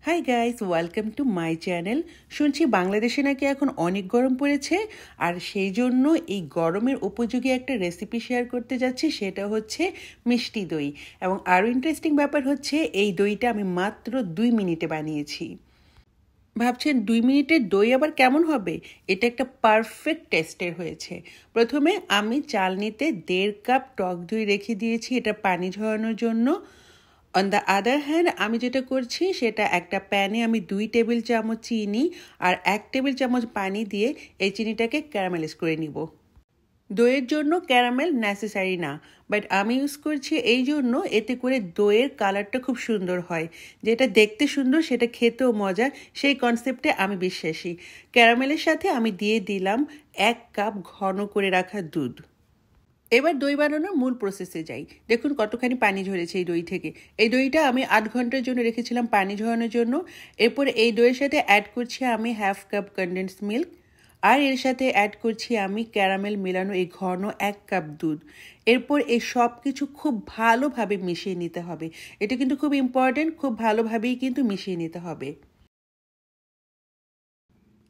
Hi guys, welcome to my channel. শুনছি বাংলাদেশে নাকি এখন অনেক গরম পড়েছে, আর সেই জন্য এই গরমের উপযোগী একটা রেসিপি শেয়ার করতে যাচ্ছি, সেটা হচ্ছে মিষ্টি দই। এবং আরও ইন্টারেস্টিং ব্যাপার হচ্ছে এই দইটা আমি মাত্র 2 মিনিটে বানিয়েছি। ভাবছেন 2 মিনিটের দই আবার কেমন হবে? এটা একটা পারফেক্ট টেস্টের হয়েছে। প্রথমে আমি চালনিতে 1.5 কাপ টক দই রেখে দিয়েছি এটা পানি ঝরানোর জন্য। অন দ্য আদার হ্যান্ড আমি যেটা করছি সেটা একটা প্যানে আমি 2 টেবিল চামচ চিনি আর 1 টেবিল চামচ পানি দিয়ে এই চিনিটাকে ক্যারামেলাইজ করে নিব। দইয়ের জন্য ক্যারামেল নেসেসারি না, বাট আমি ইউজ করছি এই জন্য এতে করে দইয়ের কালারটা খুব সুন্দর হয়। যেটা দেখতে সুন্দর সেটা খেতেও মজা, সেই কনসেপ্টে আমি বিশ্বাসী। ক্যারামেলের সাথে আমি দিয়ে দিলাম 1 কাপ ঘন করে রাখা দুধ। এবার দই বানানোর মূল প্রসেসে যাই। দেখুন কতখানি পানি ঝরেছে এই দই থেকে। এই দইটা আমি 8 ঘন্টার জন্য রেখেছিলাম পানি ঝরানোর জন্য। এরপরে এই দইয়ের সাথে অ্যাড করছি আমি 1/2 কাপ কনডেন্স মিল্ক, আর এর সাথে অ্যাড করছি আমি ক্যারামেল মেলানো এই ঘন 1 কাপ দুধ। এরপর এই সব কিছু খুব ভালোভাবে মিশিয়ে নিতে হবে। এটা কিন্তু খুব ইম্পর্টেন্ট, খুব ভালোভাবেই কিন্তু মিশিয়ে নিতে হবে।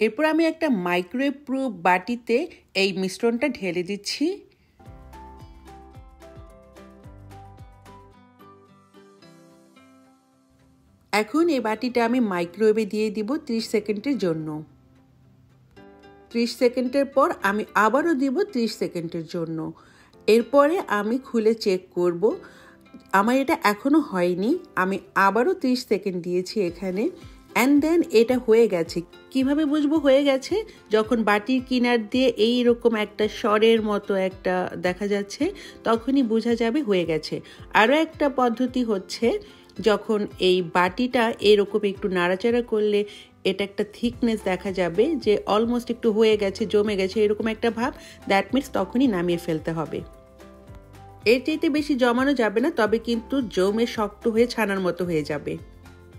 এরপর আমি একটা মাইক্রোওয়েভ প্রুফ বাটিতে এই মিশ্রণটা ঢেলে দিচ্ছি। এখন এই বাটিটা আমি মাইক্রোওয়েভে দিয়ে দিব 30 সেকেন্ডের জন্য। 30 সেকেন্ডের পর আমি আবারও দিব 30 সেকেন্ডের জন্য। এরপরে আমি খুলে চেক করব। আমার এটা এখনও হয়নি, আমি আবারও 30 সেকেন্ড দিয়েছি এখানে। অ্যান্ড দেন এটা হয়ে গেছে। কিভাবে বুঝবো হয়ে গেছে? যখন বাটির কিনার দিয়ে এইরকম একটা সরের মতো একটা দেখা যাচ্ছে, তখনই বোঝা যাবে হয়ে গেছে। আরও একটা পদ্ধতি হচ্ছে, যখন এই বাটিটা এরকম একটু নাড়াচাড়া করলে এটা একটা থিকনেস দেখা যাবে যে অলমোস্ট একটু হয়ে গেছে, জমে গেছে, এরকম একটা ভাব। দ্যাট মিনস তখনই নামিয়ে ফেলতে হবে। এর চাইতে বেশি জমানো যাবে না, তবে কিন্তু জমে শক্ত হয়ে ছানার মতো হয়ে যাবে।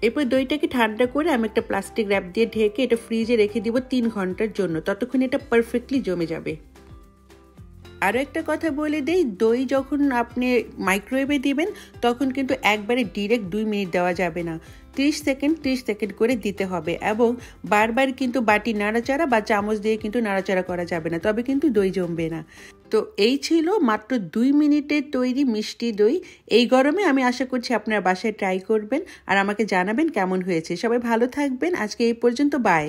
এরপর দইটাকে ঠান্ডা করে আমি একটা প্লাস্টিক র্যাপ দিয়ে ঢেকে এটা ফ্রিজে রেখে দিব 3 ঘন্টার জন্য। ততক্ষণ এটা পারফেক্টলি জমে যাবে। আরও একটা কথা বলে দেই, দই যখন আপনি মাইক্রোওয়েভে দিবেন তখন কিন্তু একবারে ডিরেক্ট 2 মিনিট দেওয়া যাবে না। 30 সেকেন্ড করে দিতে হবে, এবং বারবার কিন্তু বাটি নাড়াচাড়া বা চামচ দিয়ে কিন্তু নাড়াচাড়া করা যাবে না, তবে কিন্তু দই জমবে না। তো এই ছিল মাত্র 2 মিনিটের তৈরি মিষ্টি দই। এই গরমে আমি আশা করছি আপনারা বাসায় ট্রাই করবেন আর আমাকে জানাবেন কেমন হয়েছে। সবাই ভালো থাকবেন। আজকে এই পর্যন্ত, বাই।